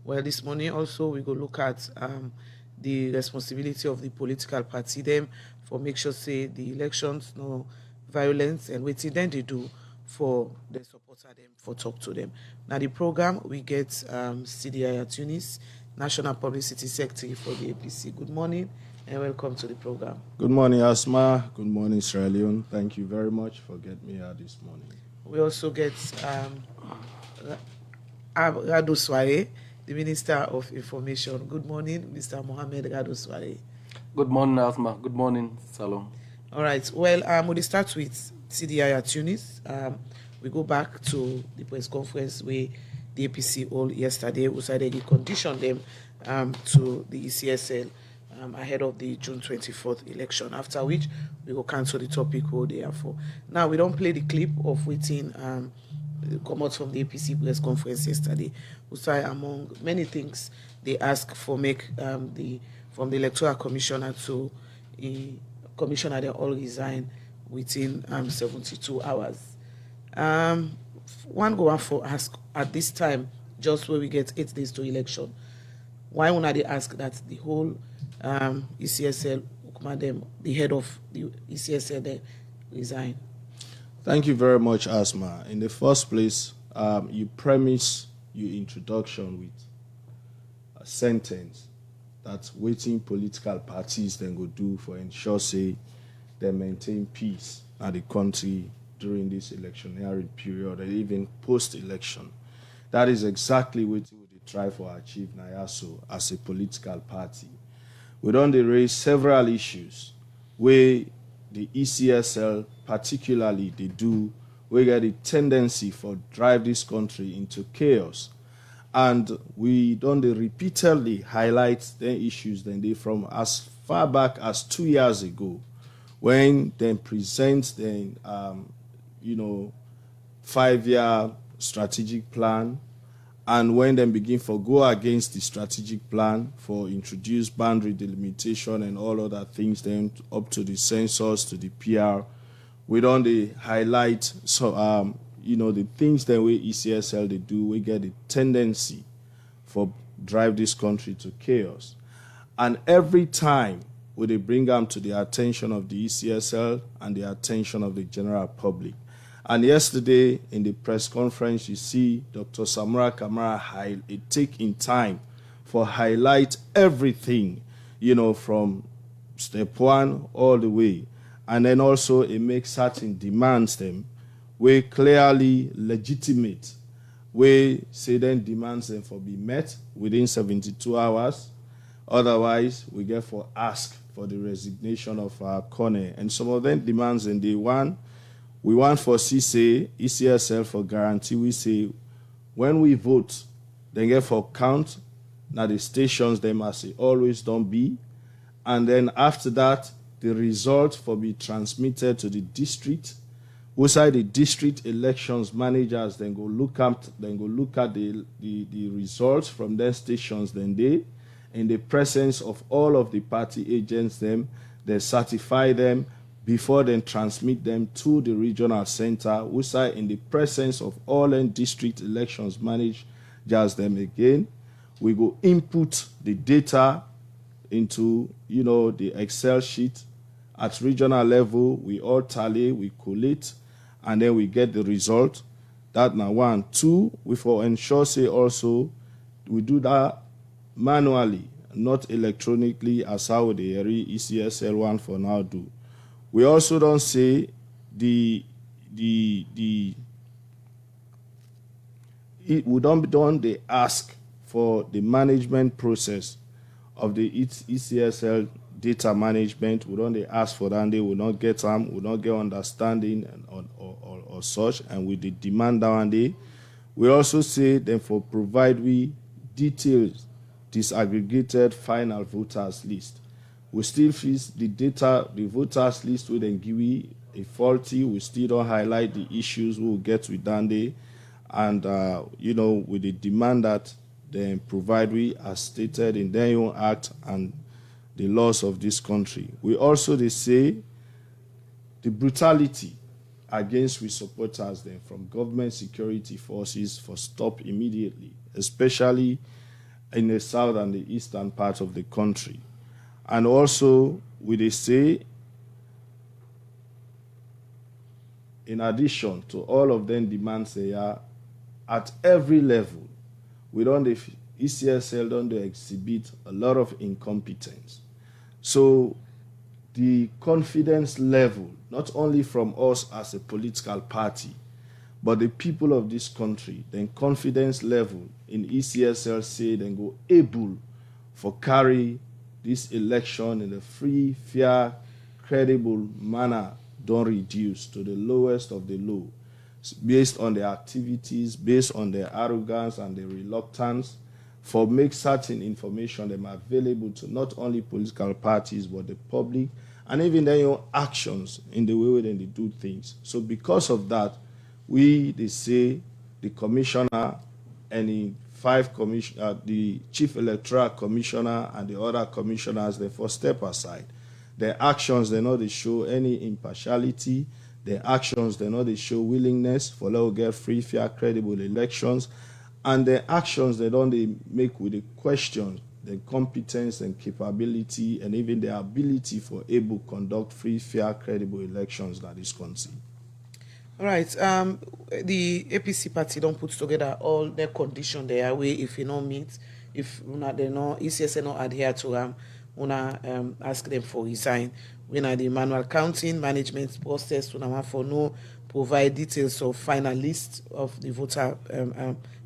Well, this morning also we go look at the responsibility of the political party them for make sure say the elections no violence and waiting then they do for the supporter them for talk to them. Now the program we get CDI Tunis, National Publicity Secretary for the APC. Good morning and welcome to the program. Good morning, Asma. Good morning, Sierra Leone. Thank you very much for getting me here this morning. We also get Rahman Swaray, the Minister of Information. Good morning, Mr. Mohammed Rahman Swaray. Good morning, Asma. Good morning, Salom. All right. Well, we'll start with CDI at Tunis. We go back to the press conference where the APC all yesterday decided to condition them to the ECSL ahead of the June 24th election, after which we will cancel the topic all day for. Now, we don't play the clip of waiting come out from the APC press conference yesterday. We say among many things they ask for from the Electoral Commissioner to Commissioner they all resign within 72 hours. One go on for ask at this time, just where we get 8 days to election. Why would they ask that the whole ECSL, the head of the ECSL, they resign? Thank you very much, Asma. In the first place, you premise your introduction with a sentence that waiting political parties then go do for ensure say they maintain peace at the country during this electionary period and even post-election. That is exactly what we try for achieve Nayaso as a political party. We don't raise several issues where the ECSL particularly they do, we get a tendency for drive this country into chaos. And we don't repeatedly highlight the issues then they from as far back as 2 years ago when they present the 5-year strategic plan, and when they begin for go against the strategic plan for introduce boundary delimitation and all other things, then up to the census, to the PR, we don't highlight the things that we ECSL they do, we get a tendency for drive this country to chaos. And every time when they bring them to the attention of the ECSL and the attention of the general public. And yesterday in the press conference, you see Dr. Samura Kamara take in time for highlight everything, from step 1 all the way. And then also it makes certain demands them where clearly legitimate, where say then demands them for be met within 72 hours. Otherwise, we get for ask for the resignation of our corner. And some of them demands in day 1, we want for CCA, ECSL for guarantee, we say when we vote, then get for count, now the stations they must say always don't be. And then after that, the result for be transmitted to the district. Outside the district elections managers then go look at the results from their stations, then they, in the presence of all of the party agents, they certify them before then transmit them to the regional center, outside in the presence of all district elections managers them again. We go input the data into the Excel sheet. At regional level, we all tally, we collate, and then we get the result. That now 1. 2, we for ensure say also we do that manually, not electronically as how the ECSL one for now do. We also don't say we don't they ask for the management process of the ECSL data management. We don't they ask for that. They will not get them. Will not get understanding or such. And we demand that one day. We also say then for provide we details disaggregated final voters list. We still feel the data, the voters list will then give we a faulty. We still don't highlight the issues we'll get with Dande. And, with the demand that they provide we as stated in their own act and the laws of this country. We also, they say, the brutality against we supporters then from government security forces for stop immediately, especially in the south and the eastern part of the country. And also, we they say, in addition to all of them demands they are at every level, ECSL don't exhibit a lot of incompetence. So the confidence level, not only from us as a political party, but the people of this country, then confidence level in ECSL say then go able for carry this election in a free, fair, credible manner don't reduce to the lowest of the low, based on their activities, based on their arrogance and their reluctance for make certain information them available to not only political parties but the public, and even their actions in the way they do things. So because of that, they say the commissioner and the chief electoral commissioner and the other commissioners, they first step aside. Their actions, they show any impartiality. Their actions, they show willingness for let get free, fair, credible elections. And their actions, they make with the questions, the competence and capability, and even the ability for able to conduct free, fair, credible elections that is conceived. All right. The APC party don't put together all their conditions their way if you don't meet, if they know ECSL not adhere to them, ask them for resign. When the manual counting management process, for no provide details of final list of the voter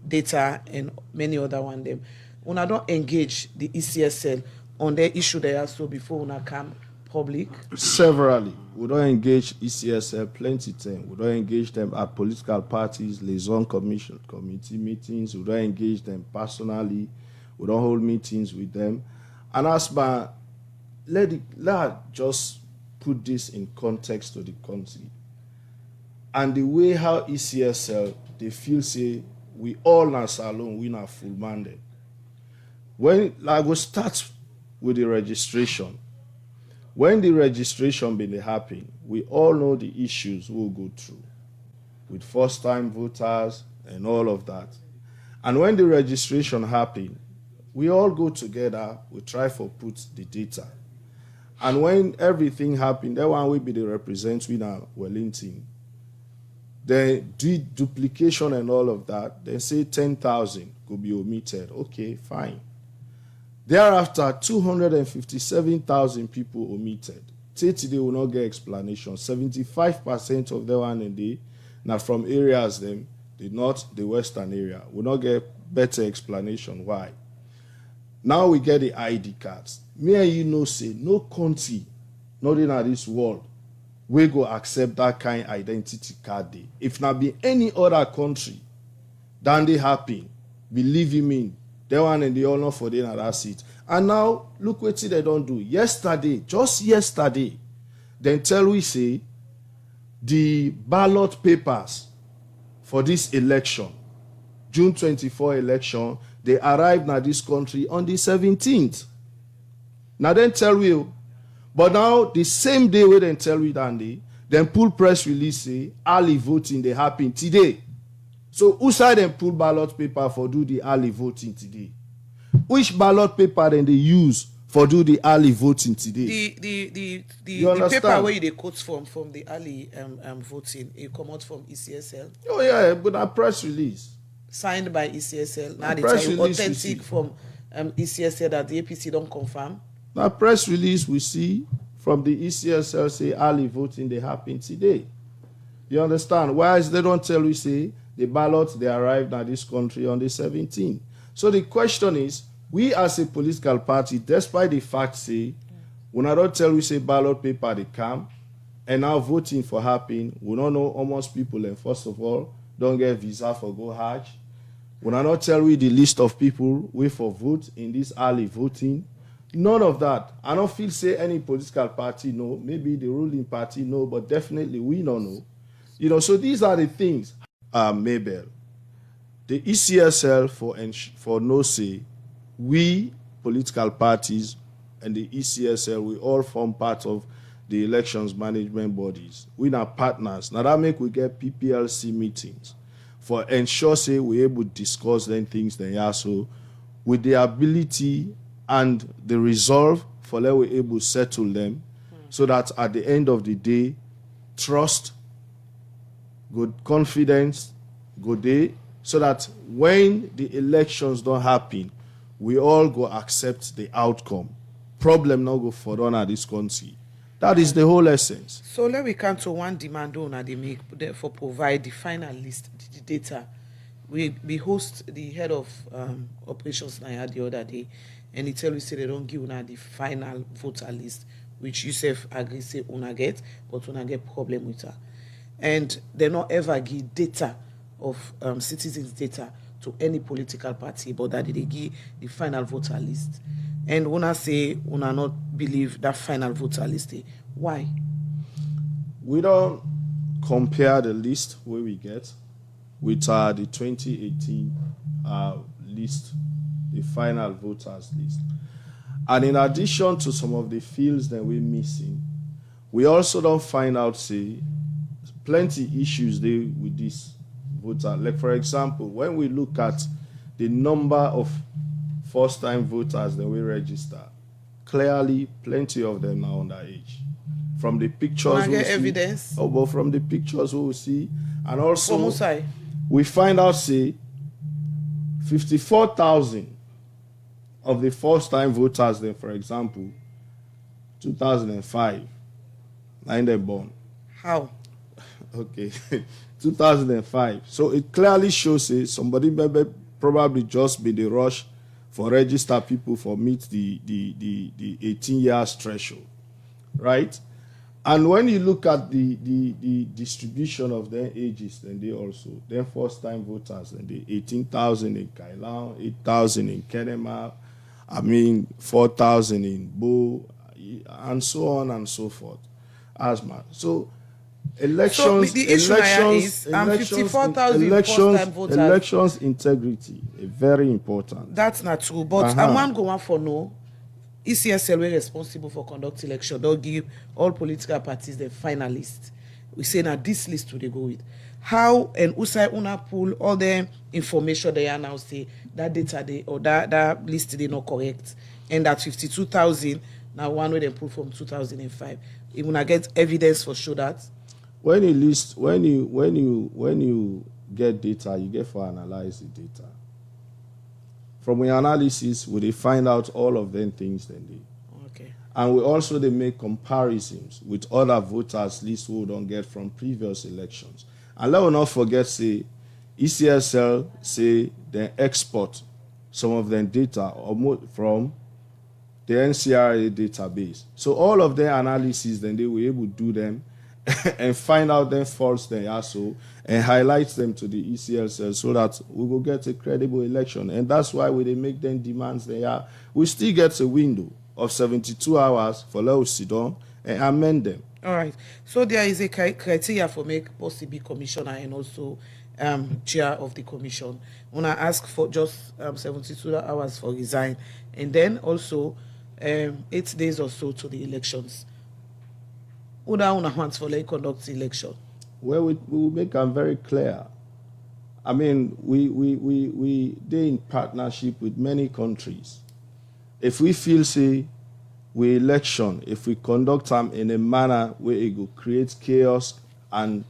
data and many other one them. Don't engage the ECSL on their issue they are so before come public. Severally, we don't engage ECSL plenty time. We don't engage them at political parties, liaison committee meetings. We don't engage them personally. We don't hold meetings with them. And as by let just put this in context to the country. And the way how ECSL they feel say we all not alone, we not full mandate. When I go start with the registration. When the registration been happen, we all know the issues we'll go through with first-time voters and all of that. And when the registration happen, we all go together, we try for put the data. And when everything happen, that one will be the representative in Wellington. They do duplication and all of that. They say 10,000 could be omitted. Okay, fine. Thereafter, 257,000 people omitted. Today will not get explanation. 75% of them one day, now from areas them, the north, the western area, will not get better explanation. Why? Now we get the ID cards. Me and you know say no country, not in this world, we go accept that kind of identity card day. If not be any other country, then they happen. Believe me, they one and the honor for them at that seat. And now look what they don't do. Yesterday, just yesterday, then tell we say the ballot papers for this election, June 24 election, they arrived at this country on the 17th. Now then tell we, but now the same day we then tell we that day, then pull press release say early voting they happen today. So who side then pull ballot paper for do the early voting today? Which ballot paper then they use for do the early voting today? The paper where they quote from the early voting, it come out from ECSL. Oh yeah, but a press release signed by ECSL. Now they tell you authentic from ECSL that the APC don't confirm. That press release we see from the ECSL say early voting they happen today. You understand? Why is they don't tell you say the ballots they arrived at this country on the 17th? So the question is, we as a political party, despite the fact say, when I don't tell you say ballot paper they come, and now voting for happen, we don't know almost people, and first of all, don't get visa for go Hajj. When I not tell you the list of people wait for vote in this early voting, none of that. I don't feel say any political party no, maybe the ruling party no, but definitely we don't know. You know, so these are the things. Mabel, the ECSL for no say, we political parties and the ECSL, we all form part of the elections management bodies. We are partners. Now that make we get PPLC meetings for ensure say we able to discuss then things then yeah. So with the ability and the resolve for let we able to settle them, so that at the end of the day, trust, good confidence, good day, so that when the elections don't happen, we all go accept the outcome. Problem not go for on at this country. That is the whole essence. So let we come to one demand owner they make for provide the final list, the data. We host the head of operations now the other day, and he tell we say they don't give una the final voter list, which you self agree say una get, but una get problem with her. And they not ever give data of citizens' data to any political party, but that they give the final voter list. And una say una not believe that final voter list. Why? We don't compare the list where we get with the 2018 list, the final voters list. And in addition to some of the fields that we're missing, we also don't find out, say, plenty issues there with this voter. Like, for example, when we look at the number of first-time voters that we register, clearly plenty of them are underage. From the pictures we see, evidence. Oh, but from the pictures we see, and also Musai. we find out, say, 54,000 of the first-time voters, then, for example, 2005, nine they born. How? Okay, 2005. So it clearly shows somebody maybe probably just be the rush for register people for meet the 18 years threshold, right? And when you look at the distribution of their ages, then they also, their first-time voters, then they 18,000 in Kailan, 8,000 in Kenema, 4,000 in Bo, and so on and so forth. Asthma. So elections, so the issue is 54,000 first-time voters. Elections integrity is very important. That's not true. But I want go on for no. ECSL were responsible for conduct election. They'll give all political parties the final list. We say now this list will they go with. How and Usai Una pull all the information they are now say that data they or that list they not correct, and that 52,000 now one way they pull from 2005. You wanna get evidence for sure that. When you get data, you get for analyze the data. From the analysis, we find out all of them things then they. Okay. And we also they make comparisons with other voters list who don't get from previous elections. And let us not forget, say, ECSL say they export some of them data from the NCRA database. So all of their analysis, then they were able to do them and find out them faults they are so and highlight them to the ECSL so that we will get a credible election. And that's why when they make them demands they are, we still get a window of 72 hours for let us sit down and amend them. All right. So there is a criteria for make possibly commissioner and also chair of the commission. When I ask for just 72 hours for resign, and then also 8 days or so to the elections. Una wants for like conduct the election. Well, we will make them very clear. I mean, we they're in partnership with many countries. If we feel say we election, if we conduct them in a manner where it will create chaos and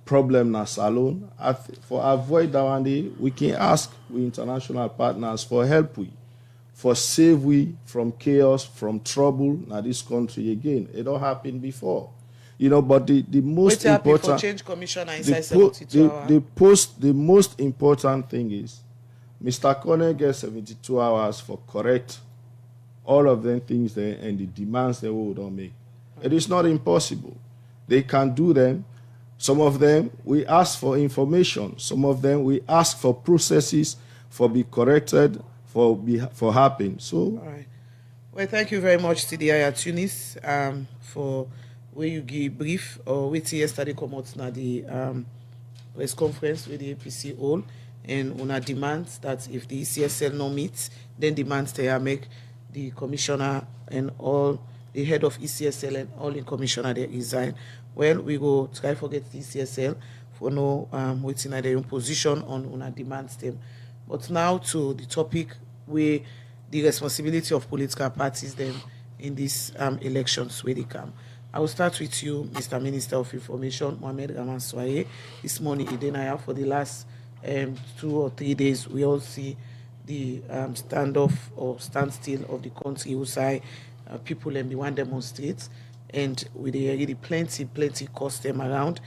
problem as alone, for avoid that one day, we can ask we international partners for help for save we from chaos, from trouble now this country again. It don't happen before. But the most important change commissioner inside 72 hours. The most important thing is Mr. Kone gets 72 hours for correct all of them things there and the demands they will don't make. It is not impossible. They can do them. Some of them we ask for information. Some of them we ask for processes for be corrected for happen. So all right. Well, thank you very much, TDI Tunis, for where you give brief or wait yesterday come out na the press conference with the APC all and una demands that if the ECSL no meets, then demands they make the commissioner and all the head of ECSL and all the commissioner they resign. Well, we go try forget the ECSL for no waiting at their own position on una demands them. But now to the topic where the responsibility of political parties then in these elections where they come. I will start with you, Mr. Minister of Information, Mohamed Rahman Swaray. This morning, Idenaya, for the last 2 or 3 days, we all see the standoff or standstill of the country outside people and the one demonstrate, and with really plenty cost them around.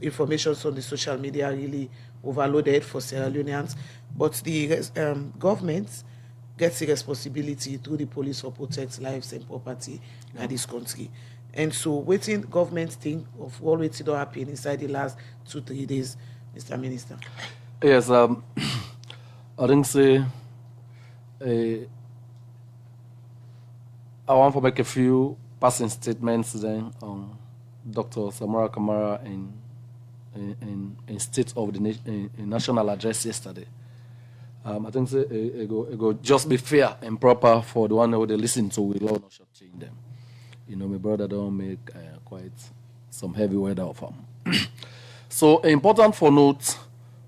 Information on the social media really overloaded for Sierra Leoneans, but the government gets the responsibility through the police for protect lives and property in this country. And so waiting government think of all waiting don't happen inside the last 2-3 days, Mr. Minister. Yes, I think say I want to make a few passing statements then on Dr. Samura Kamara in State of the National Address yesterday. I think it go just be fair and proper for the one who they listen to. We will not shortchange them. You know, my brother don't make quite some heavy weather of them. So important for note,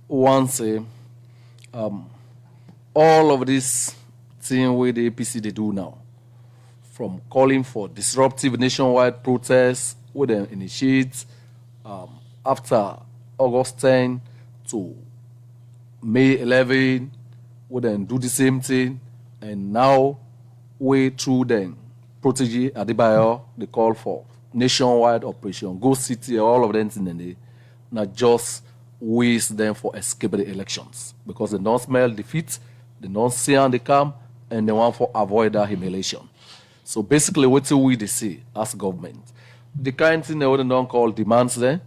one say, all of this thing with the APC they do now, from calling for disruptive nationwide protests, with them initiate after August 10 to May 11, we then do the same thing, and now way through then Protege Adebayo, they call for nationwide operation, go city, all of them in the not just waste them for escape the elections because they don't smell defeat, they don't see on the camp, and they want to avoid that humiliation. So basically, what we they say as government, the kind of thing they don't call demands there,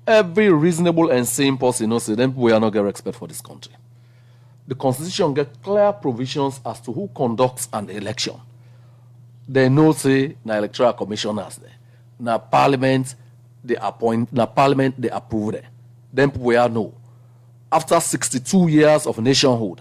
every reasonable and sane person knows then we are not get respect for this country. The Constitution get clear provisions as to who conducts an election. They know say na electoral commissioners there. Na parliament they appoint, na parliament they approve there. Then we are know. After 62 years of nationhood,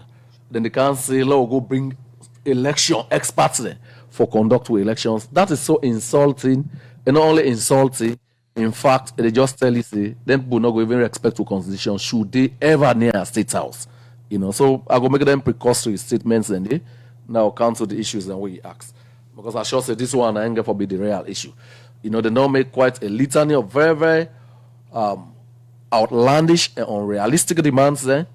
then they can say, "Let's go bring election experts there for conduct elections." That is so insulting, and not only insulting. In fact, they just tell you say, them people not go even respect to Constitution should they ever near a state house. You know, so I go make them precautionary statements and they now cancel the issues and what you ask. Because I sure say this one I ain't going to be the real issue. You know, they now make quite a litany of very, very outlandish and unrealistic demands there,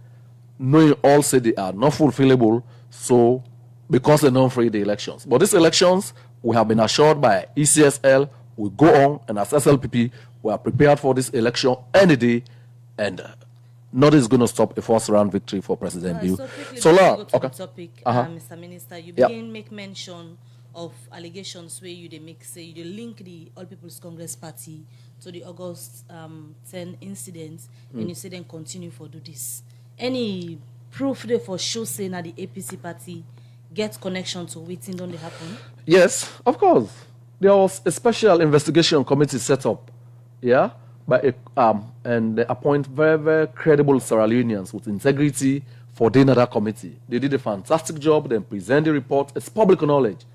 knowing all say they are not fulfillable, so because they don't free the elections. But these elections, we have been assured by ECSL, we go on, and as SLPP, we are prepared for this election any day, and nothing is going to stop a first round victory for President Bill. So now, okay. Topic, Mr. Minister, you begin make mention of allegations where you they make say you link the All People's Congress Party to the August 10 incidents, and you say then continue for do this. Any proof there for sure saying that the APC party gets connection to waiting don't they happen? Yes, of course. There was a special investigation committee set up, yeah, by and they appoint very, very credible Sierra Leoneans with integrity for that committee. They did a fantastic job, then present the report. It's public knowledge.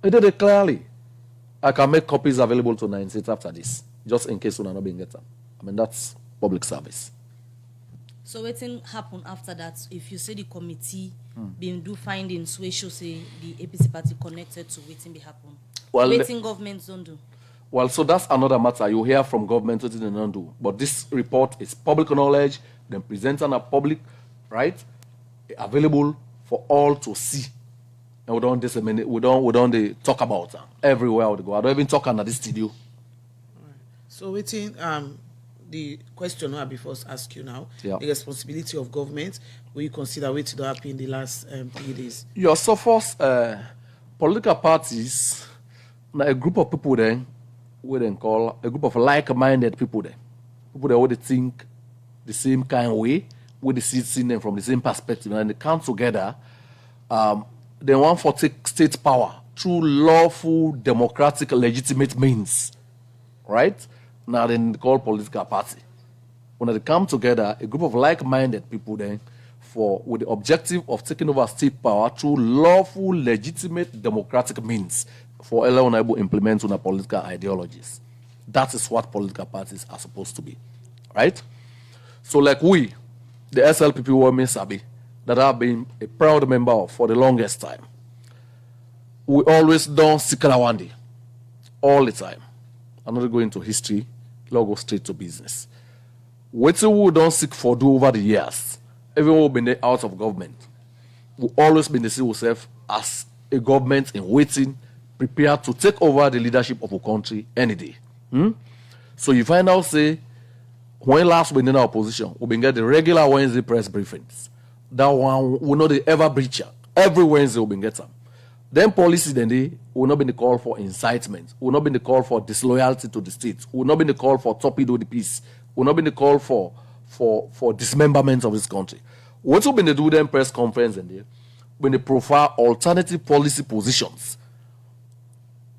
They did it clearly. I can make copies available to 9 states after this, just in case we're not being get them. I mean, that's public service. So waiting happen after that, if you say the committee being do findings where show say the APC party connected to waiting be happen. Well, waiting governments don't do. Well, so that's another matter. You hear from government what they don't do. But this report is public knowledge, then presented on public, right? Available for all to see. And we don't disseminate, we don't talk about them everywhere we go. I don't even talk under this studio. Right. So waiting the question I before ask you now, the responsibility of government, will you consider what to happen in the last 3 days? Yeah, so first, political parties, a group of people then, we then call a group of like-minded people there. People that would think the same kind of way, with the see them from the same perspective, and they come together. They want to take state power through lawful, democratic, legitimate means, right? Now then they call political party. When they come together, a group of like-minded people then, with the objective of taking over state power through lawful, legitimate, democratic means for everyone able to implement on political ideologies. That is what political parties are supposed to be, right? So like we, the SLPP women sabi, that I've been a proud member of for the longest time. We always don't seek Lawandi all the time. I'm not going to history, let's go straight to business. What we don't seek for do over the years, even when we've been out of government, we always been to see ourselves as a government in waiting, prepared to take over the leadership of a country any day. So you find out, say, when last we in our opposition, we been get the regular Wednesday press briefings. That one will not ever breach. Every Wednesday we been get them. Then policy then they will not be the call for incitement, will not be the call for disloyalty to the state, will not be the call for torpedo the peace, will not be the call for dismemberment of this country. What will be the do them press conference and they when they profile alternative policy positions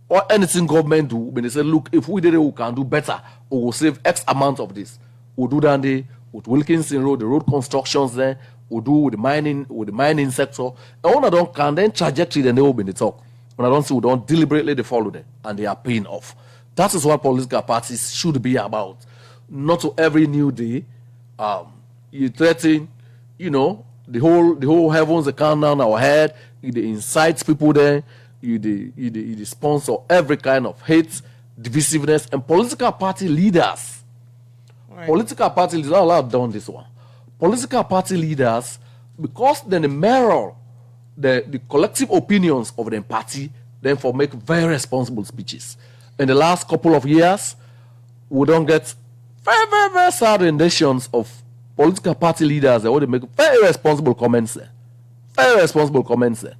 or anything government do, when they say, look, if we did it, we can do better, we will save X amount of this. We'll do that day with Wilkinson Road, the road constructions there, we'll do with the mining sector. And when I don't can, then trajectory, then they will be in the talk. When I don't see, we don't deliberately they follow them and they are paying off. That is what political parties should be about. Not to every new day, you threaten, the whole heavens, they come down our head, you incite people there, you sponsor every kind of hate, divisiveness, and political party leaders. Right. Political party leaders are allowed down this one. Political party leaders, because then they mirror the collective opinions of the party, therefore make very responsible speeches. In the last couple of years, we don't get very, very, very sad renditions of political party leaders that would make very responsible comments there. Very responsible comments there.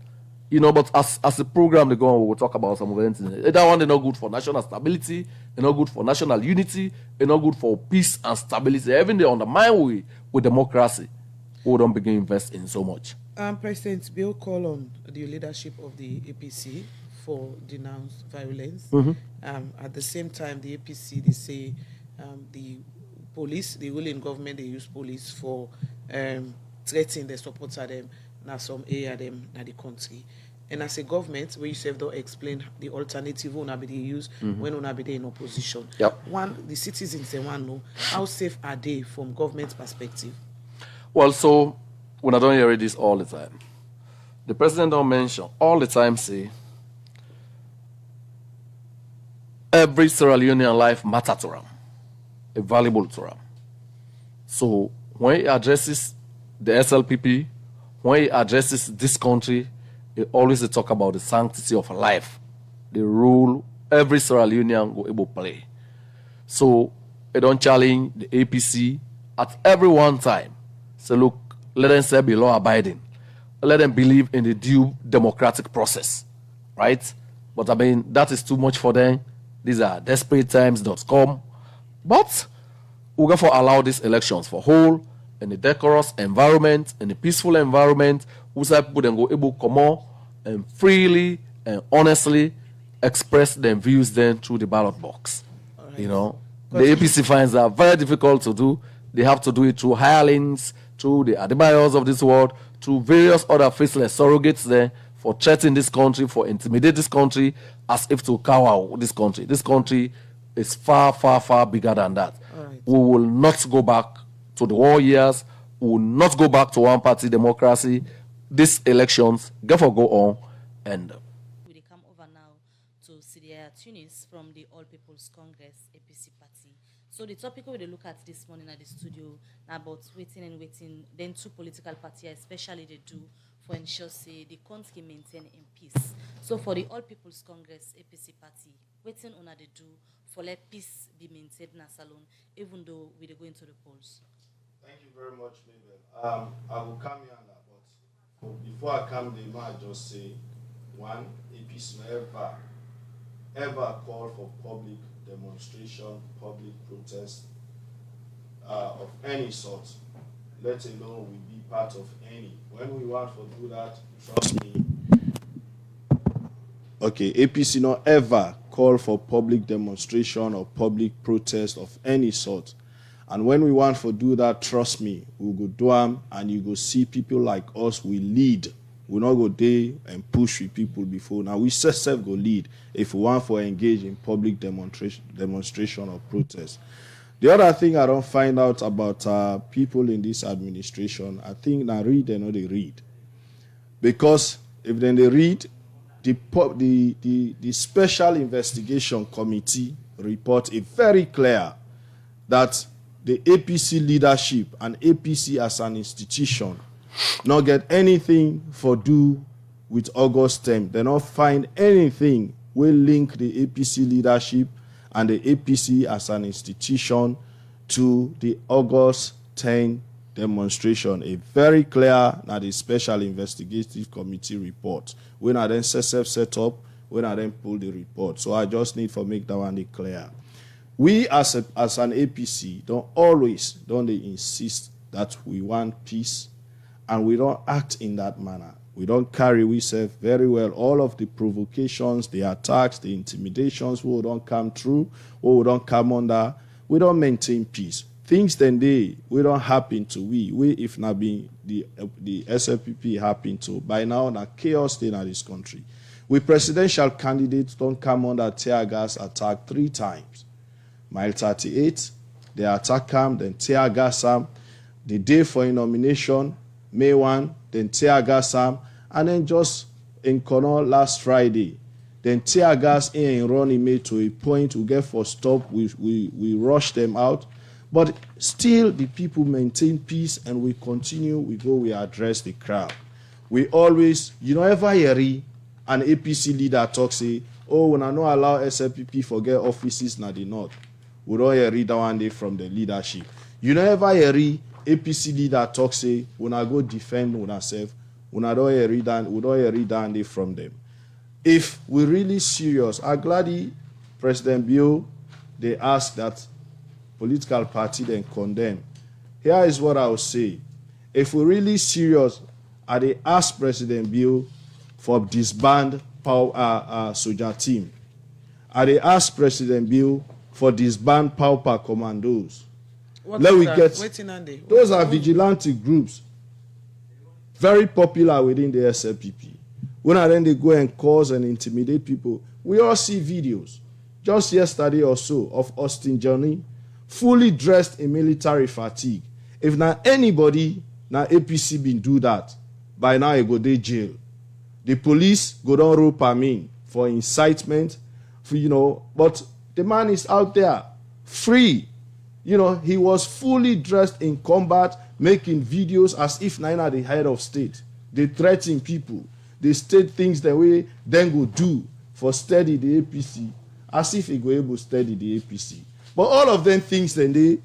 But as the program they go on, we will talk about some of the things. That one, they're not good for national stability, they're not good for national unity, they're not good for peace and stability. Even they undermine with democracy, we don't begin to invest in so much. President Bill call on the leadership of the APC for denounce violence. At the same time, the APC, they say the police, the ruling government, they use police for threatening the supporters of them. Now some area them in the country. And as a government, where you say don't explain the alternative when they use when they in opposition. Yep. One, the citizens they want to know how safe are they from government perspective? Well, so when I don't hear this all the time, the president don't mention all the time say every Sierra Leonean life matter to him, a valuable to him. So when he addresses the SLPP, when he addresses this country, he always talk about the sanctity of life, the role every Sierra Leonean go able to play. So he don't challenge the APC at every one time. So look, let them say be law abiding. Let them believe in the due democratic process, right? But I mean, that is too much for them. These are desperate times.com. But we're going to allow these elections for whole, in a decorous environment, in a peaceful environment, whose people then go able to come on and freely and honestly express their views then through the ballot box. Right. The APC finds that very difficult to do. They have to do it through hirelings, through the Adebayos of this world, through various other faceless surrogates there for threatening this country, for intimidate this country, as if to cower this country. This country is far, far, far bigger than that. Right. We will not go back to the war years. We will not go back to one-party democracy. These elections therefore go on. And we come over now to Sidia Tunis from the All People's Congress APC party. So the topic we look at this morning at the studio about waiting. Then two political parties, especially they do for ensure say the country maintain in peace. So for the All People's Congress APC party, waiting on they do for let peace be maintained in a salon, even though we are going to the polls. Thank you very much, Mabel. I will come here on that, but before I come there, I just say, one, APC ever call for public demonstration, public protest of any sort, let alone we be part of any. When we want to do that, trust me. Okay, APC not ever call for public demonstration or public protest of any sort. And when we want to do that, trust me, we'll go do them and you go see people like us, we lead. We'll not go there and push with people before. Now, we self go lead if we want to engage in public demonstration or protest. The other thing I don't find out about people in this administration, I think now read and not they read. Because if then they read, the Special Investigation Committee report is very clear that the APC leadership and APC as an institution not get anything for do with August 10th. They not find anything will link the APC leadership and the APC as an institution to the August 10th demonstration. A very clear now the Special Investigative Committee report. When I then set up, when I then pull the report. So I just need to make that one clear. We as an APC don't they insist that we want peace, and we don't act in that manner. We don't carry ourselves very well. All of the provocations, the attacks, the intimidations, we don't come through, or we don't come under, we don't maintain peace. Things then we don't happen to we if not be the SFPP happen to. By now, na chaos in this country. We presidential candidates don't come under tear gas attack 3 times. Mile 38, they attack him, then tear gas him. The day for a nomination, May 1, then tear gas him. And then just in Connaught last Friday, then tear gas in Ronnie made to a point we get for stop, we rush them out. But still the people maintain peace and we continue, we address the crowd. We always, ever hear an APC leader talk say, oh, when I not allow SLPP forget offices na the north. We don't hear that one day from the leadership. Ever hear APC leader talk say, when I go defend ourselves, we don't hear that day from them. If we're really serious, I'm glad President Bill, they ask that political party then condemn. Here is what I would say. If we're really serious, they ask President Bill for disband soldier team. They ask President Bill for disband Pauper commandos. Those are vigilante groups, very popular within the SLPP. When then they go and cause and intimidate people, we all see videos. Just yesterday or so of Austin Johnny, fully dressed in military fatigue. If not anybody, now APC been do that, by now you go to jail. The police go down rope him for incitement, but the man is out there, free. He was fully dressed in combat, making videos as if Nina the head of state. They threaten people. They state things the way then go do for steady the APC, as if he go able to steady the APC. But all of them things then they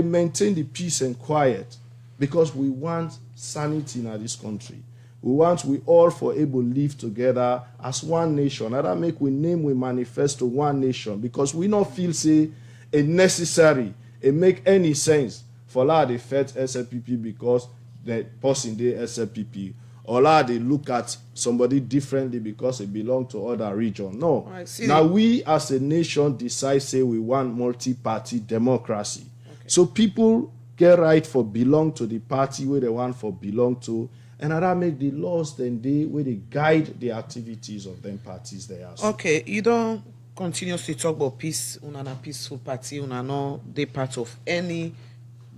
maintain the peace and quiet because we want sanity in this country. We all for able to live together as one nation. And that make we manifesto one nation because we not feel say it necessary, it make any sense for the fed SLPP because the person the SLPP or they look at somebody differently because it belong to other region. No. Now we as a nation decide say we want multi-party democracy. Okay. So people get right for belong to the party where they want for belong to, and that make the laws then where they guide the activities of them parties they are. Okay, you don't continuously talk about peace, una peaceful party, una no they part of any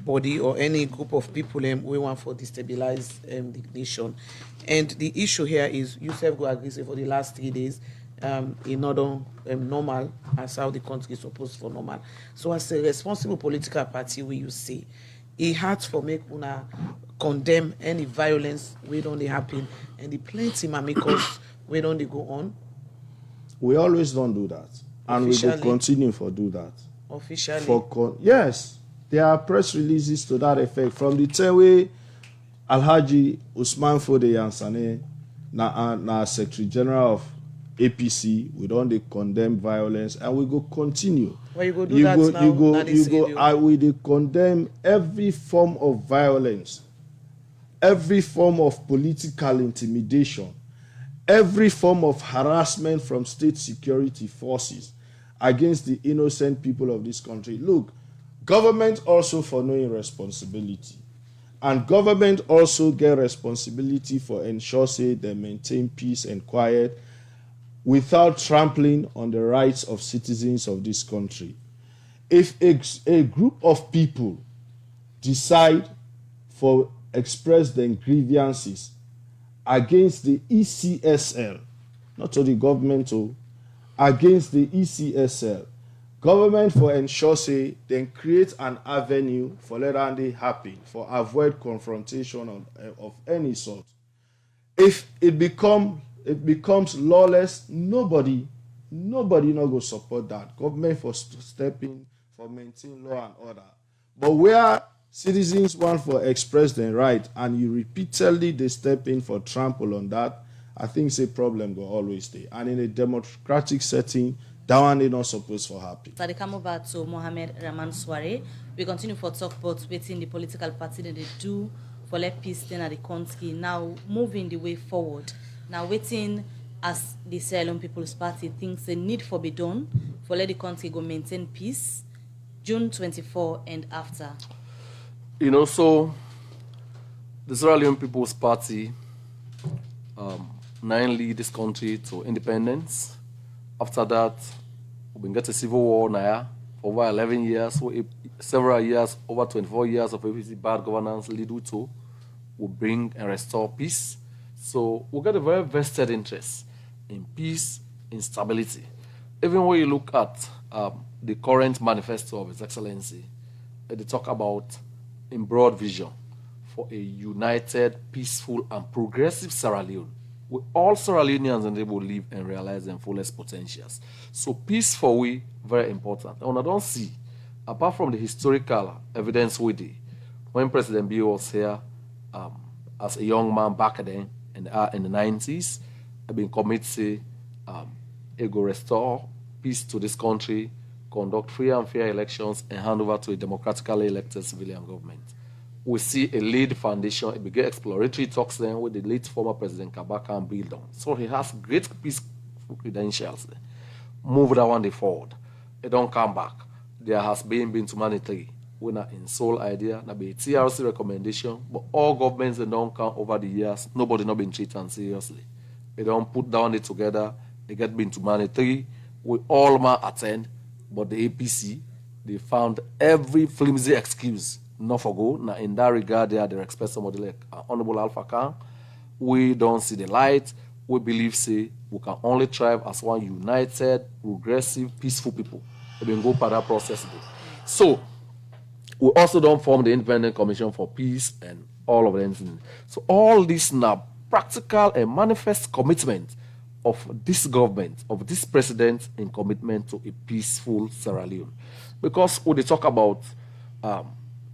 body or any group of people we want for destabilize the nation. And the issue here is you self go agree say for the last 3 days in order normal as how the country is supposed for normal. So as a responsible political party where you say it hard for make una condemn any violence we don't happen and the plenty because we don't go on. We always don't do that. And we will continue for do that. Officially? Yes. There are press releases to that effect. From the time way Alhaji Usman Fode Yansane, na Secretary General of APC, we don't condemn violence and we go continue. Well, you go do that now. I will condemn every form of violence, every form of political intimidation, every form of harassment from state security forces against the innocent people of this country. Look, government also for knowing responsibility. And government also get responsibility for ensure say they maintain peace and quiet without trampling on the rights of citizens of this country. If a group of people decide for express their grievances against the ECSL, not to the government, against the ECSL, government for ensure say then create an avenue for let they happen, for avoid confrontation of any sort. If it becomes lawless, nobody not go support that. Government for step in for maintain law and order. But where citizens want for express their right and you repeatedly they step in for trample on that, I think it's a problem will always stay. And in a democratic setting, that one they not supposed for happen. So they come over to Mohammed Rahman Swaray. We continue for talk about waiting the political party that they do for let peace then at the country. Now moving the way forward. Now waiting as the Sierra Leone People's Party thinks the need for be done for let the country go maintain peace June 24 and after. So the Sierra Leone People's Party lead this country to independence. After that, we've been getting a civil war now over 11 years, several years, over 24 years of APC bad governance lead to will bring and restore peace. So we'll get a very vested interest in peace, in stability. Even when you look at the current manifesto of His Excellency, they talk about in broad vision for a united, peaceful, and progressive Sierra Leone, with all Sierra Leoneans and they will live and realize their fullest potentials. So peace for we very important. And I don't see, apart from the historical evidence we did, when President B was here as a young man back then in the 90s, I've been committed to go restore peace to this country, conduct free and fair elections, and hand over to a democratically elected civilian government. We see a lead foundation, a big exploratory talks then with the late former President Kabaka and build on. So he has great peace credentials there. Move that one day forward. It don't come back. There has been to monetary. We're not in sole idea, not be a TRC recommendation, but all governments that don't come over the years, nobody not been treated seriously. They don't put down it together, they get been to monetary. We all might attend, but the APC, they found every flimsy excuse not for go. Now, in that regard, they expect somebody like Honorable Alpha Khan. We don't see the light. We believe, say, we can only thrive as one united, progressive, peaceful people. We can go for that process. So, we also don't form the Independent Commission for Peace and all of them. So, all this now, practical and manifest commitment of this government, of this president in commitment to a peaceful Sierra Leone. Because when they talk about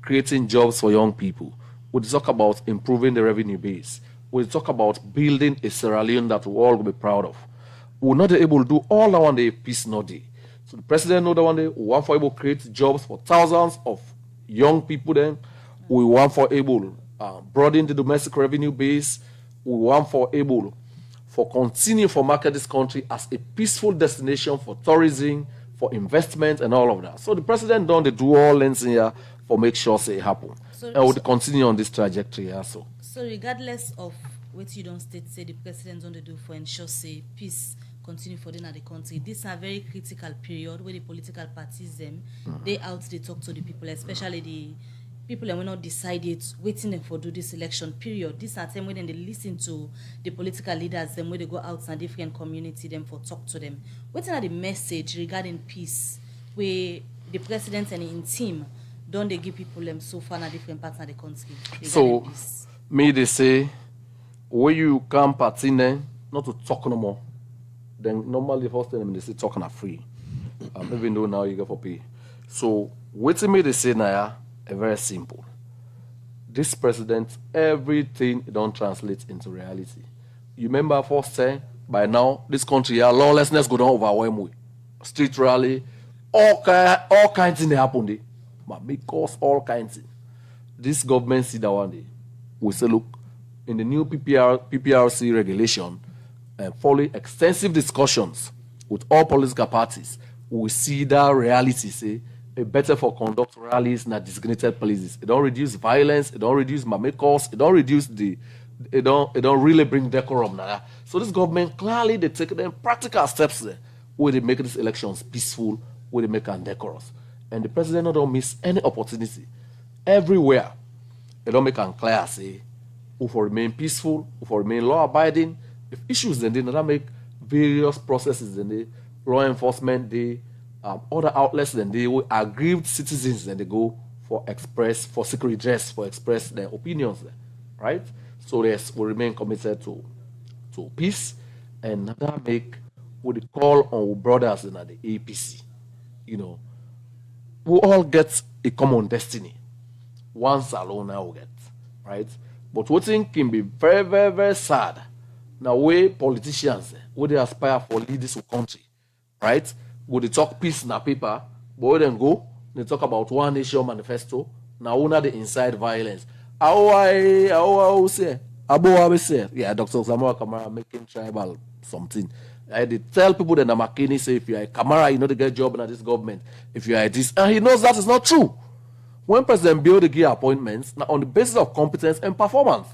creating jobs for young people, when they talk about improving the revenue base, when they talk about building a Sierra Leone that we all will be proud of, we're not able to do all that one day peace no day. So the president know that one day we want for able to create jobs for thousands of young people then. We want for able broaden the domestic revenue base. We want for able for continue for market this country as a peaceful destination for tourism, for investment and all of that. So the president done the do all lens here for make sure say it happen. So, and we'll continue on this trajectory also. So regardless of what you don't state, say the president don't do for ensure say peace continue for the country. This is a very critical period where the political parties they out they talk to the people, especially the people that will not decide it, waiting them for do this election period. This is a time when they listen to the political leaders, them where they go out in a different community, them for talk to them. What's the message regarding peace where the president and his team don't they give people them so far in a different parts of the country? So peace? Me they say where you come party not to talk no more. Then normally the first time they say talking are free. Even though now you get for pay. So what me they say now very simple. This president, everything don't translate into reality. You remember first time, by now, this country, lawlessness go down overwhelm we. Street rally, all kinds of things happen there. But because all kinds of this government see that one day, we say, look, in the new PPRC regulation, and following extensive discussions with all political parties, we see that reality say, it better for conduct rallies in a designated places. It don't reduce violence. It don't reduce calls. It don't reduce it don't really bring decorum. So this government clearly they take them practical steps there where they make these elections peaceful, where they make them decorous. And the president don't miss any opportunity. Everywhere, they don't make it clear, say, who for remain peaceful, who for remain law-abiding. If issues, then they not make various processes, then they law enforcement, they other outlets, then they will aggrieved citizens, then they go for secret redress, for express their opinions, right? So yes, we remain committed to peace, and that make what call on our brothers in the APC. You know, we all get a common destiny. Once alone now we get, right? But what thing can be very, very, very sad. Now we politicians, would they aspire for lead this country, right? Would they talk peace in a paper, but we then go, they talk about one nation manifesto, now we the inside violence. I say, yeah, Dr. Samura Kamara making tribal something. They tell people that McKinney say, if you are a Kamara, you know to get a job in this government. If you are this, and he knows that is not true. When President Bill they give appointments, now on the basis of competence and performance,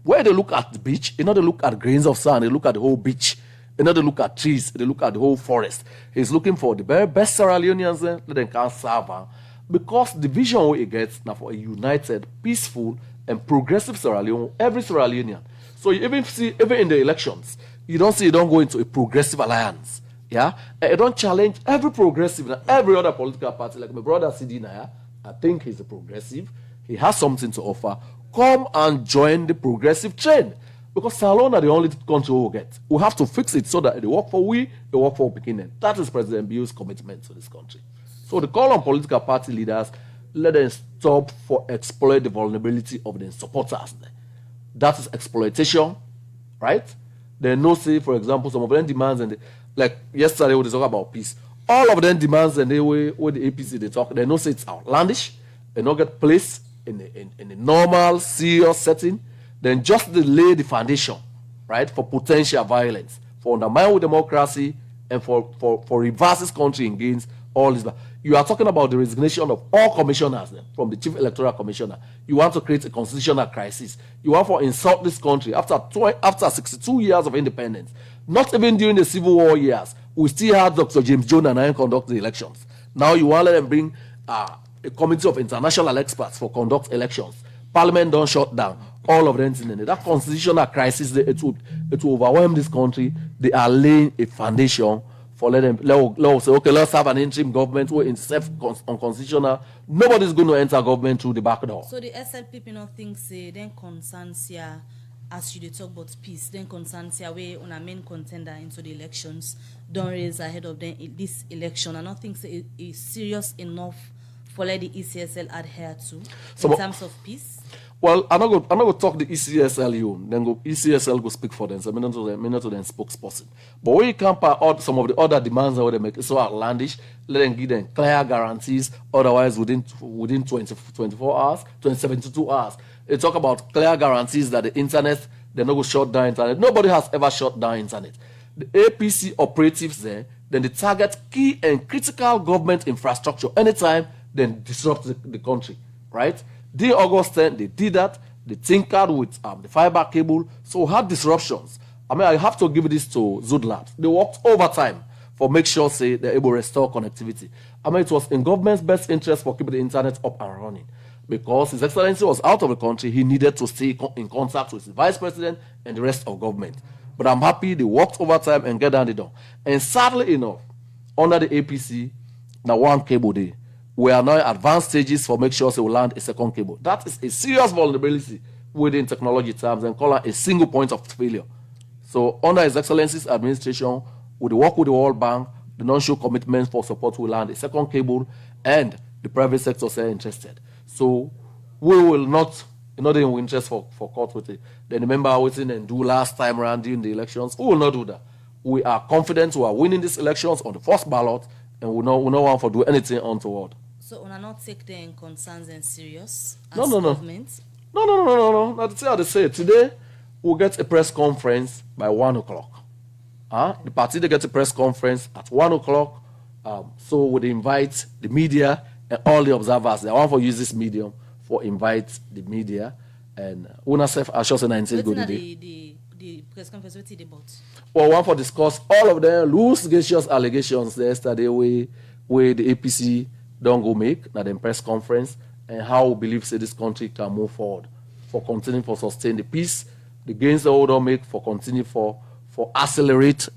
where they look at the beach, they look at grains of sand, they look at the whole beach, they look at trees, they look at the whole forest. He's looking for the very best Sierra Leoneans that they can serve, because the vision he gets now for a united, peaceful, and progressive Sierra Leone, every Sierra Leonean. So you even see, even in the elections, you don't go into a progressive alliance. Yeah? And you don't challenge every progressive, every other political party, like my brother Sidi Naya. I think he's a progressive. He has something to offer. Come and join the progressive train. Because Salon are the only country we will get. We have to fix it so that they work for we, they work for Pekin. That is President Bill's commitment to this country. So the call on political party leaders, let them stop for exploit the vulnerability of their supporters. That is exploitation, right? They know, say, for example, some of them demands, and like yesterday we talk about peace. All of them demands, and they with the APC they talk. They know say it's outlandish. They not get placed in a normal, serious setting. Then just lay the foundation, right, for potential violence, for undermining democracy, and for reverse this country against all this. You are talking about the resignation of all commissioners from the Chief Electoral Commissioner. You want to create a constitutional crisis. You want to insult this country after 62 years of independence. Not even during the Civil War years, we still had Dr. James Jones and I conduct the elections. Now you want to let them bring a committee of international experts for conduct elections. Parliament don't shut down. All of them in that constitutional crisis, it will overwhelm this country. They are laying a foundation for let say, okay, let's have an interim government who is unconstitutional. Nobody's going to enter government through the back door. So the SLP think say then concerns here, as you talk about peace, then concerns here where on a main contender into the elections don't raise ahead of them this election. I don't think say it's serious enough for let the ECSL adhere to in terms of peace. Well, I'm not going to talk the ECSL, then ECSL go speak for them. So I'm not to them spokesperson. But when you compare some of the other demands that they make, it's so outlandish. Let them give them clear guarantees. Otherwise, within 24 hours, 72 hours, they talk about clear guarantees that the internet, they're not going to shut down internet. Nobody has ever shut down internet. The APC operatives there, then they target key and critical government infrastructure anytime, then disrupt the country, right? The August 10, they did that. They tinkered with the fiber cable. So we had disruptions. I mean, I have to give this to Zud Labs. They worked overtime for make sure, say, they're able to restore connectivity. I mean, it was in government's best interest for keeping the internet up and running. Because His Excellency was out of the country, he needed to stay in contact with the Vice President and the rest of government. But I'm happy they worked overtime and get down the door. And sadly enough, under the APC, now one cable day, we are now at advanced stages for make sure they will land a second cable. That is a serious vulnerability within technology terms and call it a single point of failure. So under His Excellency's administration, with the work with the World Bank, the non-show commitments for support will land a second cable, and the private sector are interested. So we will not in interest for court with it. Then remember waiting and do last time around during the elections. We will not do that. We are confident we are winning these elections on the first ballot, and we no want to do anything untoward. So we not take them concerns and serious as No. government? No. That's how they say. Today, we'll get a press conference by 1 o'clock. The party, they get a press conference at 1 o'clock. So we'll invite the media and all the observers. They want to use this medium for invite the media. And UNICEF assures a 19 good day. The press conference, what's it about? Well, one for discuss all of them loose gaseous allegations yesterday where the APC don't go make na the press conference and how we believe say this country can move forward for continuing for sustain the peace, the gains that we don't make for continue for accelerate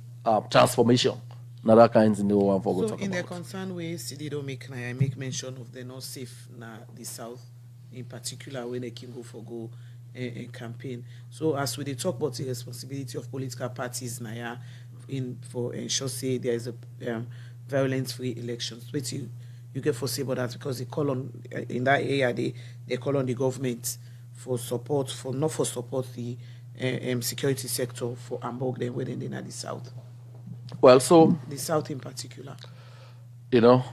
transformation. Now that kind of one for so in the concern way, they don't make mention of the not safe na the south in particular when they can go campaign. So as we talk about the responsibility of political parties now for ensure say there is a violence-free elections. What you get for say about that because they call on in that area they call on the government for support the security sector for among them when they are the south. Well, so the south in particular. You know,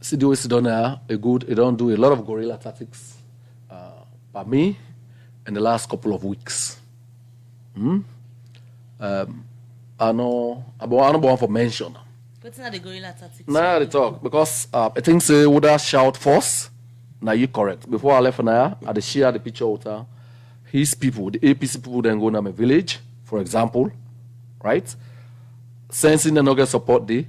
CDO done they don't do a lot of guerrilla tactics by me in the last couple of weeks. I know about for mention. What's not the guerrilla tactics? Nah, they talk because I think say would I shout force. Now you correct. Before I left I had share the picture with his people, the APC people then go to my village, for example, right? Sensing the not support day.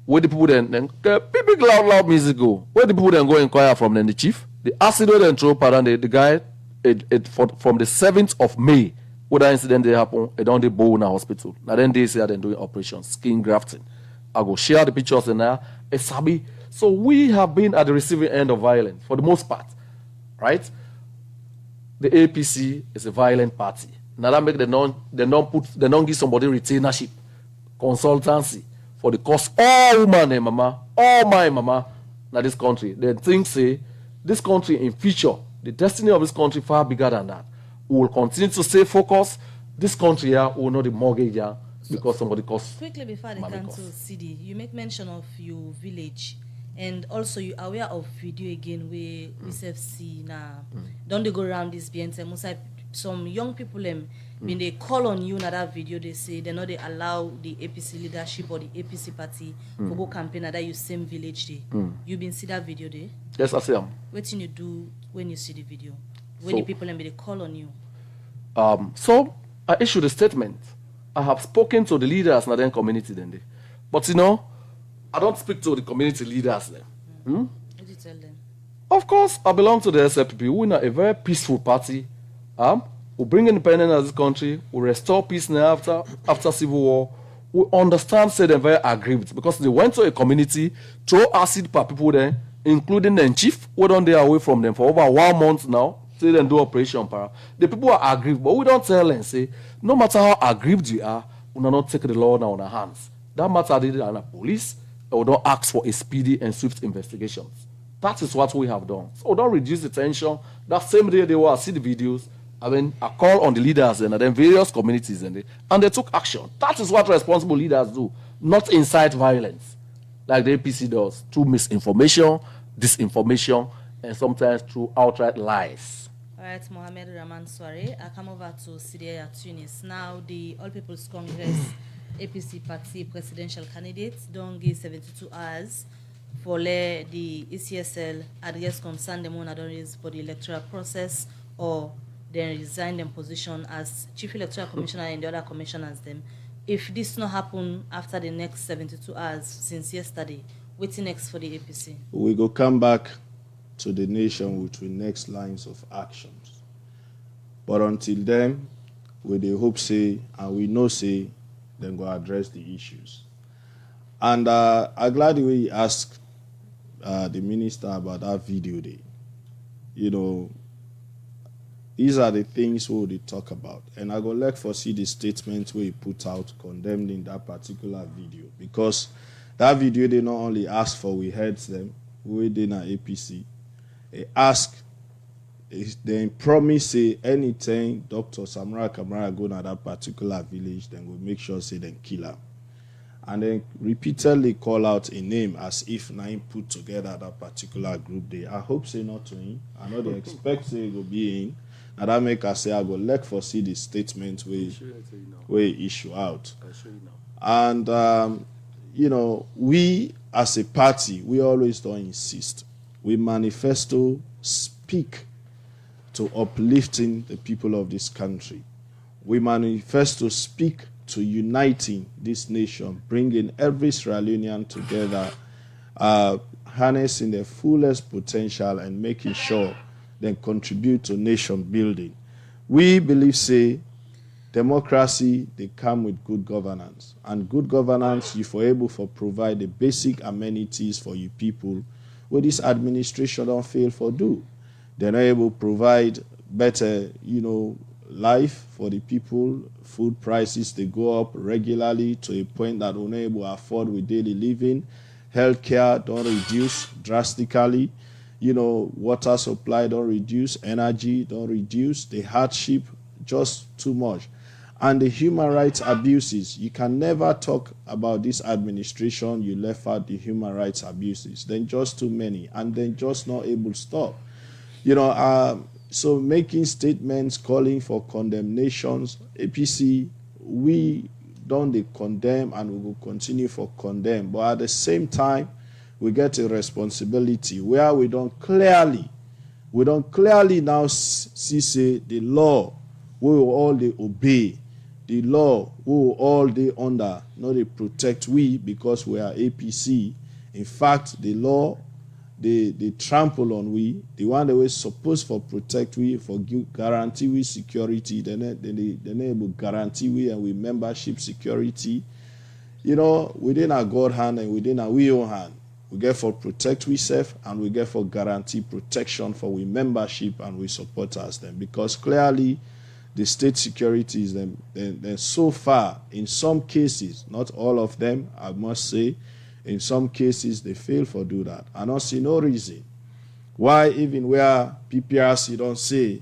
Where the people then big loud music go. Where the people then go inquire from then the chief. The acid then throw pardon the guy from the 7th of May. When that incident they happen, it don't they bow in a hospital. Now then they say they're doing operation skin grafting. I go share the pictures in there. It's happy. So we have been at the receiving end of violence for the most part, right? The APC is a violent party. Now that make they don't give somebody retainership, consultancy for the cost all woman and mama, all my mama. Now this country, they think say this country in future, the destiny of this country far bigger than that. We will continue to stay focused. This country here will not the mortgage here because somebody costs. Quickly before they come to CD, you make mention of your village. And also you are aware of video again where we see now. Don't they go around this BNT? Some young people when they call on you in that video, they say they allow the APC leadership or the APC party to go campaign at that you same village day. You been see that video there? Yes, I see them. What do you do when you see the video? When the people they call on you? So I issued a statement. I have spoken to the leaders in the community then. But you know, I don't speak to the community leaders then. What do you tell them? Of course, I belong to the SFPP. We're a very peaceful party. We bring independence as this country. We restore peace now after civil war. We understand, say they're very aggrieved because they went to a community, throw acid per people there, including the chief. We don't they away from them for over 1 month now. Say them do operation para. The people are aggrieved, but we don't tell them say no matter how aggrieved you are, we will not take the law now on our hands. That matter did it on the police. We don't ask for a speedy and swift investigations. That is what we have done. So don't reduce the tension. That same day they were see the videos. I mean, I call on the leaders and then various communities and they took action. That is what responsible leaders do, not incite violence, like the APC does, through misinformation, disinformation, and sometimes through outright lies. All right, Mohammed Rahman Swaray. I come over to Syria, Tunis. Now, the All People's Congress APC party presidential candidates don't give 72 hours for the ECSL address concern them on for the electoral process or then resign them position as chief electoral commissioner and the other commissioners them. If this not happen after the next 72 hours since yesterday, what's next for the APC? We go come back to the nation with the next lines of actions. But until then, we they hope say and we know say then go address the issues. And I'm glad the way you asked the minister about that video day. You know, these are the things we will talk about. And I go like for see the statement where he put out condemning that particular video. Because that video, they not only ask for we heads them, we did an APC. They ask, they promise say anytime Dr. Samura Kamara go to that particular village, then we'll make sure say then kill him. And then repeatedly call out a name as if Naim put together that particular group there. I hope say not to him. I know they expect say it will be in. And that make us say I go like for see the statement where issue out. And you know, we as a party, we always don't insist. We manifesto speak to uplifting the people of this country. We manifesto speak to uniting this nation, bringing every Sierra Leonean together harnessing their fullest potential and making sure they contribute to nation building. We believe, say, democracy, they come with good governance. And good governance, you for able to provide the basic amenities for you people where this administration don't fail for do. They're not able to provide better, life for the people. Food prices, they go up regularly to a point that we're not able to afford with daily living. Healthcare don't reduce drastically. Water supply don't reduce. Energy don't reduce. The hardship, just too much. And the human rights abuses, you can never talk about this administration, you left out the human rights abuses. Then just too many, and then just not able to stop. So making statements calling for condemnations, APC, we don't condemn and we will continue for condemn. But at the same time, we get a responsibility where we don't clearly now see say the law we will all they obey. The law we will all they under, not they protect we because we are APC. In fact, the law they trample on we. The one that was supposed for protect we, for guarantee we security, they able guarantee we and we membership security. Within our God hand and within our we own hand. We get for protect we self and we get for guarantee protection for we membership and we supporters them. Because clearly the state securities then so far, in some cases, not all of them, I must say, in some cases they fail for do that. I don't see no reason why even where PPRC don't say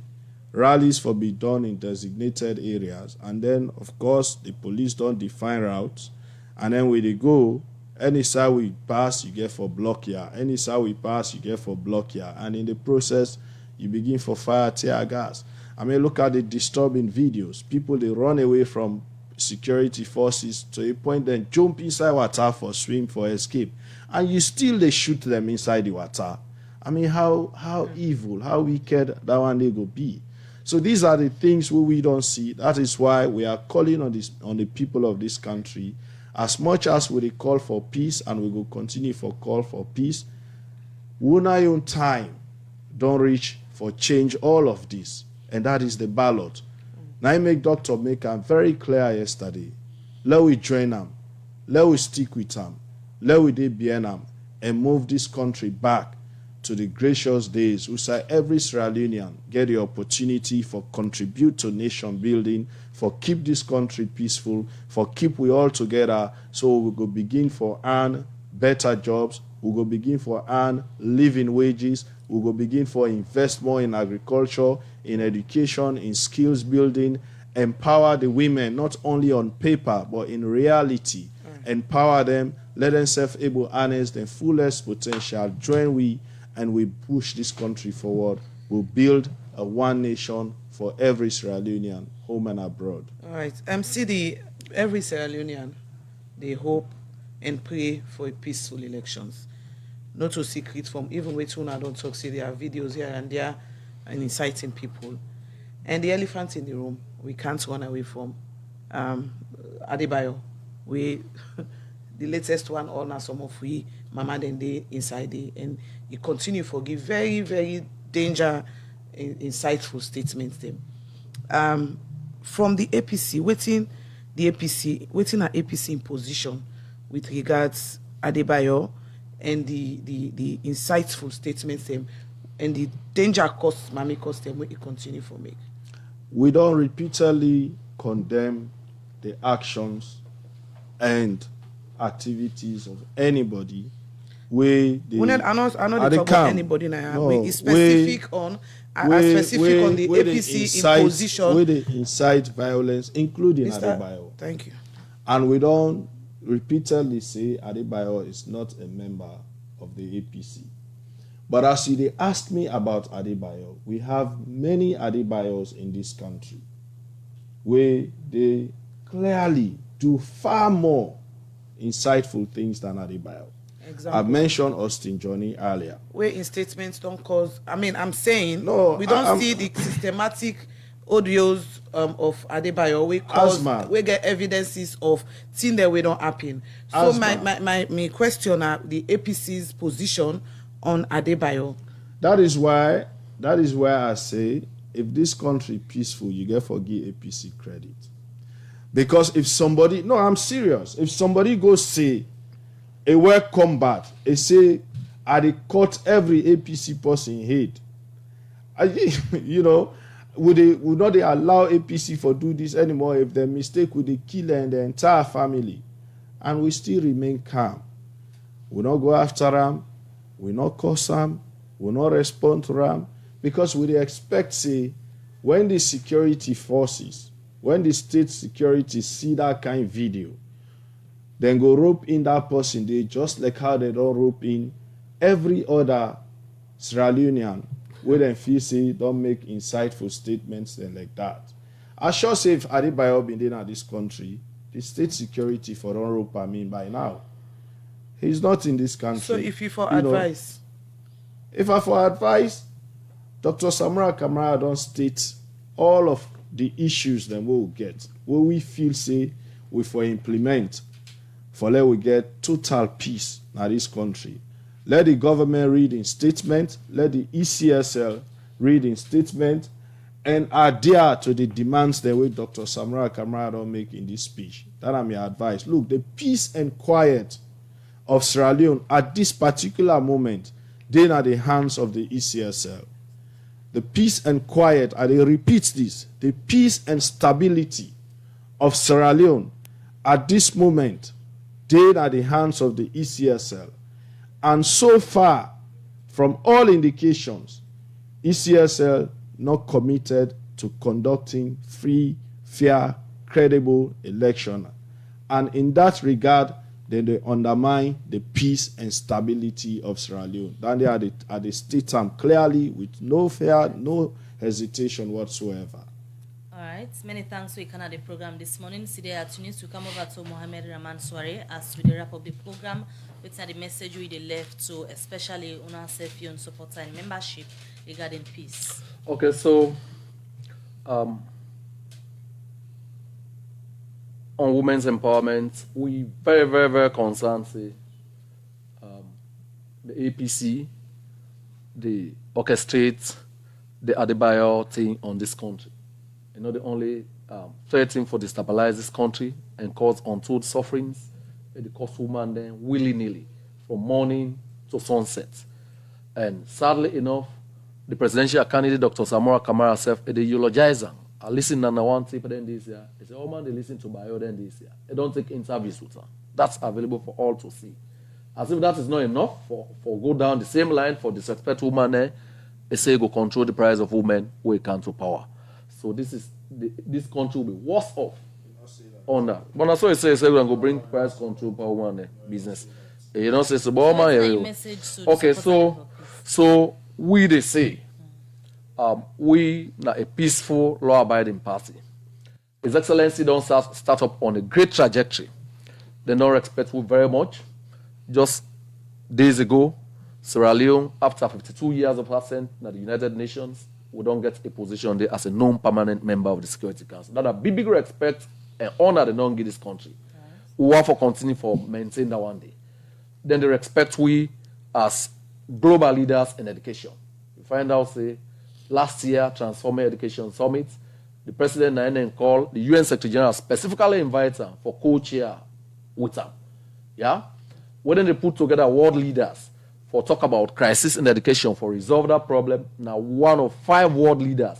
rallies for be done in designated areas, and then of course the police don't define routes, and then when they go, any side we pass, you get for block here. Any side we pass, you get for block here. And in the process, you begin for fire tear gas. I mean, look at the disturbing videos. People, they run away from security forces to a point, then jump inside water for swim, for escape. And you still, they shoot them inside the water. I mean, how evil, how wicked that one they go be. So these are the things we don't see. That is why we are calling on the people of this country. As much as we call for peace and we will continue for call for peace, we now own time don't reach for change all of this. And that is the ballot. Now I make Dr. Maker very clear yesterday. Let we join them. Let we stick with them. Let we be them and move this country back to the gracious days who say every Sierra Leonean get the opportunity for contribute to nation building, for keep this country peaceful, for keep we all together, so we go begin for earn better jobs, we go begin for earn living wages, we go begin for invest more in agriculture, in education, in skills building, empower the women not only on paper but in reality, empower them, let them self-able harness their fullest potential, join we, and we push this country forward. We'll build a one nation for every Sierra Leonean, home and abroad. All right. Every Sierra Leonean, they hope and pray for a peaceful elections. Not a secret from even when I don't talk, say there are videos here and there and inciting people. And the elephant in the room, we can't run away from Adebayo. The latest one, all now some of we, Mama Dende inside it, and you continue to give very, very insightful statements them. From the APC, waiting our APC in position with regards Adebayo and the insightful statements them and the danger costs them we continue to make. We don't repeatedly condemn the actions and activities of anybody. I know they talk about anybody now. No, we specific on the APC in position. Where they incite violence, including Adebayo. Thank you. And we don't repeatedly say Adebayo is not a member of the APC. But as they asked me about Adebayo, we have many Adebayos in this country where they clearly do far more insightful things than Adebayo. Example. I've mentioned Austin Johnny earlier. Where in statements don't cause, I'm saying we don't see the systematic audios of Adebayo, we get evidences of things that we don't happen. So my question the APC's position on Adebayo. That is why I say, if this country peaceful, you get for give APC credit. Because if somebody, no, I'm serious. If somebody goes say a work combat, they say I dey cut every APC person head. Would not they allow APC for do this anymore if the mistake would they kill and the entire family, and we still remain calm. We not go after them, we not curse them, we not respond to them, because we expect say when the security forces, when the state security see that kind of video, then go rope in that person. They just like how they don't rope in every other Sierra Leonean where they feel say don't make insightful statements and like that. I sure say if Adebayo been in this country, the state security for don't rope by now. He's not in this country. So if you for advice, if I for advice, Dr. Samura Kamara don't state all of the issues that we will get, where we feel say we for implement, for let we get total peace in this country. Let the government read in statement, let the ECSL read in statement, and adhere to the demands that way Dr. Samura Kamara don't make in this speech. That is my advice. Look, the peace and quiet of Sierra Leone at this particular moment, they are the hands of the ECSL. The peace and quiet, and they repeat this, the peace and stability of Sierra Leone at this moment, they are the hands of the ECSL. And so far, from all indications, ECSL not committed to conducting free, fair, credible election. And in that regard, then they undermine the peace and stability of Sierra Leone. Then they are the state term clearly with no fear, no hesitation whatsoever. All right. Many thanks for the program this morning. Today at Tunis to come over to Mohammed Rahman Swaray as we wrap up the program. With the message we left to especially on our self-own supporter and membership regarding peace. Okay, so on women's empowerment, we very, very, very concerned. Say, the APC, they orchestrate the Adebayo thing on this country. You know, the only threatening for destabilize this country and cause untold sufferings. They cost women then willy-nilly from morning to sunset. And sadly enough, the presidential candidate, Dr. Samura Kamara herself, they eulogize her. I listen to one tape then this year. They say, oh man, they listen to Bayo then this year. They don't take interviews with her. That's available for all to see. As if that is not enough for go down the same line for disrespect women there, they say go control the price of women who come to power. So this country will be worse off on that. But that's what it says, we're going to bring price control power woman business. You don't say, so, okay, so we they say, we are a peaceful, law-abiding party. His Excellency don't start up on a great trajectory. They don't respect you very much. Just days ago, Sierra Leone, after 52 years of absence at the United Nations, we don't get a position there as a non-permanent member of the Security Council. That a big respect and honor they don't give this country. We want to continue for maintain that one day. Then they respect we as global leaders in education. You find out, say, last year, Transforming Education Summit, the President called the UN Secretary General specifically invited her for co-chair with her. Yeah? When they put together world leaders for talk about crisis in education for resolve that problem, now one of 5 world leaders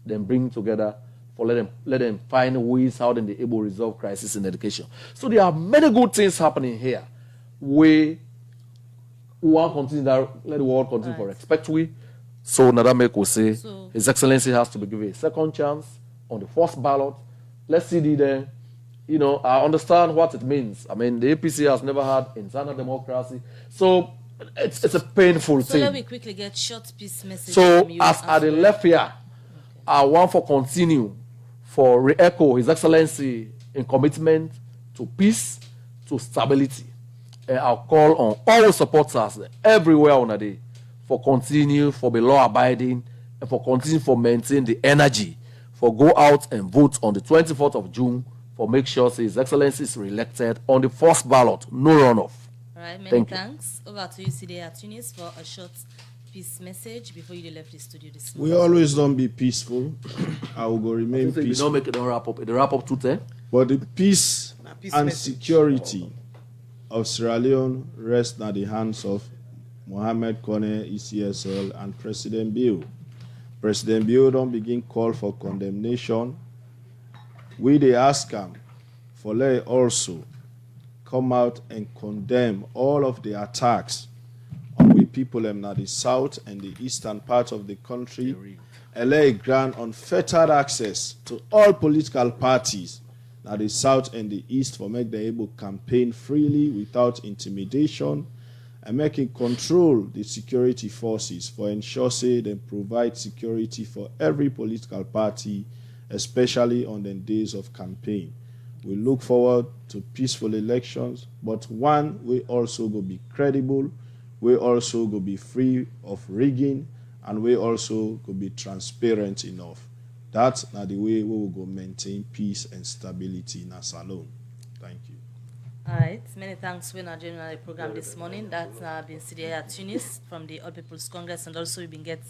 then bring together for let them find ways how then they able to resolve crisis in education. So there are many good things happening here. We want to continue that, let the world continue for respect we. So Nadame will say His Excellency has to be given a second chance on the first ballot. Let's see the I understand what it means. I mean, the APC has never had internal democracy. So it's a painful thing. So let me quickly get short piece message so from you. As at the left here, I want for continue for re-echo His Excellency in commitment to peace, to stability. And I'll call on all supporters everywhere on a day for continue, for be law abiding, and for continue for maintain the energy for go out and vote on the 24th of June for make sure His Excellency is re-elected on the first ballot, no runoff. All right, many thanks. Over to you, CDA Tunis, for a short peace message before you left the studio this morning. We always don't be peaceful. I will go remain peaceful. You don't make it a wrap up. It wrap up today. But the peace and message. security of Sierra Leone rest in the hands of Mohamed Kone, ECSL, and President Bill. President Bill don't begin call for condemnation. We they ask him for let also come out and condemn all of the attacks on we people in the south and the eastern part of the country, and let grant unfettered access to all political parties in the south and the east for make them able campaign freely without intimidation, and making control the security forces for ensure say they provide security for every political party, especially on the days of campaign. We look forward to peaceful elections, but one we also go be credible, we also go be free of rigging, and we also go be transparent enough. That's not the way we will go maintain peace and stability in us alone. Thank you. All right, many thanks for joining the program this morning. That's been CDA Tunis from the All People's Congress, and also we've been get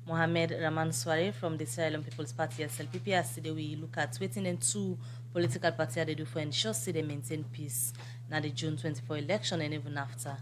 Mohamed Rahman Swaray from the Sierra Leone People's Party, SLPP. As today we look at waiting and two political parties they do for ensure they maintain peace now the June 24 election and even after.